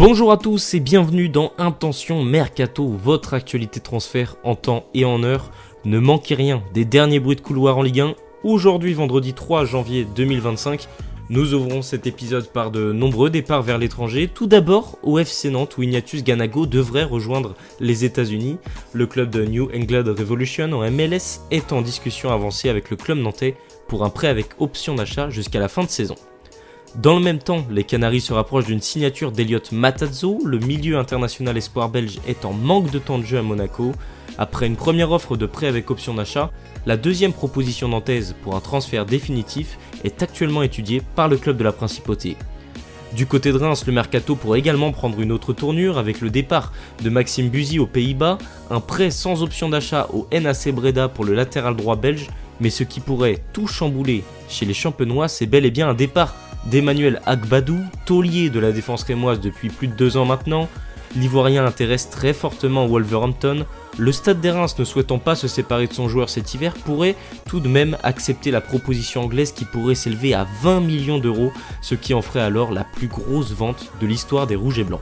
Bonjour à tous et bienvenue dans Intention Mercato, votre actualité transfert en temps et en heure. Ne manquez rien des derniers bruits de couloir en Ligue 1. Aujourd'hui, vendredi 3 janvier 2025, nous ouvrons cet épisode par de nombreux départs vers l'étranger. Tout d'abord au FC Nantes où Ignatius Ganago devrait rejoindre les États-Unis. Le club de New England Revolution en MLS est en discussion avancée avec le club nantais pour un prêt avec option d'achat jusqu'à la fin de saison. Dans le même temps, les Canaries se rapprochent d'une signature d'Elliott Matarazzo. Le milieu international espoir belge est en manque de temps de jeu à Monaco. Après une première offre de prêt avec option d'achat, la deuxième proposition nantaise pour un transfert définitif est actuellement étudiée par le club de la Principauté. Du côté de Reims, le mercato pourrait également prendre une autre tournure avec le départ de Maxime Buzy aux Pays-Bas, un prêt sans option d'achat au NAC Breda pour le latéral droit belge, mais ce qui pourrait tout chambouler chez les champenois, c'est bel et bien un départ d'Emmanuel Agbadou, taulier de la défense rémoise depuis plus de 2 ans maintenant. L'Ivoirien intéresse très fortement Wolverhampton. Le Stade des Reims, ne souhaitant pas se séparer de son joueur cet hiver, pourrait tout de même accepter la proposition anglaise qui pourrait s'élever à 20 millions d'euros, ce qui en ferait alors la plus grosse vente de l'histoire des Rouges et Blancs.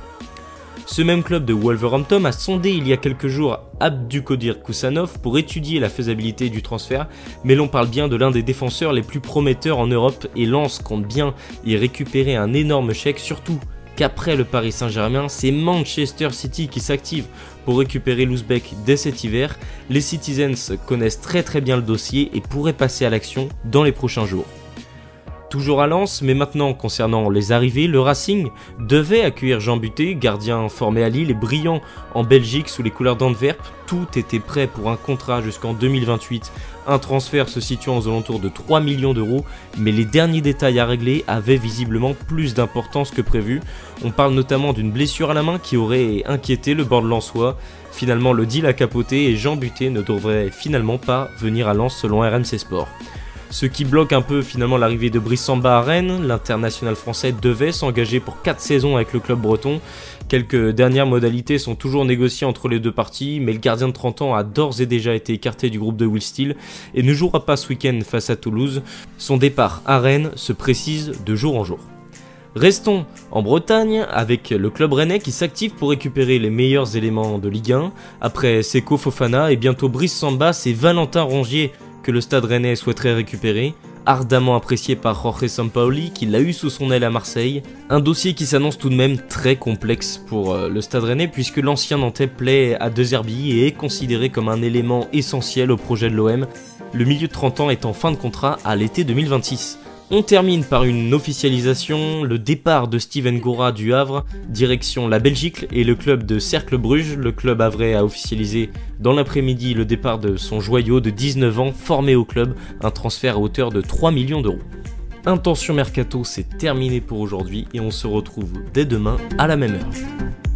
Ce même club de Wolverhampton a sondé il y a quelques jours Abdukodir Kusanov pour étudier la faisabilité du transfert, mais l'on parle bien de l'un des défenseurs les plus prometteurs en Europe et Lens compte bien y récupérer un énorme chèque, surtout qu'après le Paris Saint-Germain, c'est Manchester City qui s'active pour récupérer l'Ouzbek dès cet hiver. Les Citizens connaissent très bien le dossier et pourraient passer à l'action dans les prochains jours. Toujours à Lens, mais maintenant concernant les arrivées, le Racing devait accueillir Jean Buté, gardien formé à Lille et brillant en Belgique sous les couleurs d'Antwerp. Tout était prêt pour un contrat jusqu'en 2028, un transfert se situant aux alentours de 3 millions d'euros, mais les derniers détails à régler avaient visiblement plus d'importance que prévu. On parle notamment d'une blessure à la main qui aurait inquiété le board lensois. Finalement, le deal a capoté et Jean Buté ne devrait finalement pas venir à Lens selon RMC Sport. Ce qui bloque un peu finalement l'arrivée de Brice Samba à Rennes, l'international français devait s'engager pour 4 saisons avec le club breton. Quelques dernières modalités sont toujours négociées entre les deux parties, mais le gardien de 30 ans a d'ores et déjà été écarté du groupe de Will Steele et ne jouera pas ce week-end face à Toulouse. Son départ à Rennes se précise de jour en jour. Restons en Bretagne avec le club rennais qui s'active pour récupérer les meilleurs éléments de Ligue 1. Après Seko Fofana et bientôt Brice Samba, c'est Valentin Rongier que le Stade rennais souhaiterait récupérer, ardemment apprécié par Jorge Sampaoli qui l'a eu sous son aile à Marseille. Un dossier qui s'annonce tout de même très complexe pour le Stade rennais puisque l'ancien Nantais plaît à De Zerbi et est considéré comme un élément essentiel au projet de l'OM, le milieu de 30 ans est en fin de contrat à l'été 2026. On termine par une officialisation, le départ de Steven Gora du Havre, direction la Belgique et le club de Cercle Bruges. Le club havrais a officialisé dans l'après-midi le départ de son joyau de 19 ans formé au club, un transfert à hauteur de 3 millions d'euros. Intention Mercato, c'est terminé pour aujourd'hui et on se retrouve dès demain à la même heure.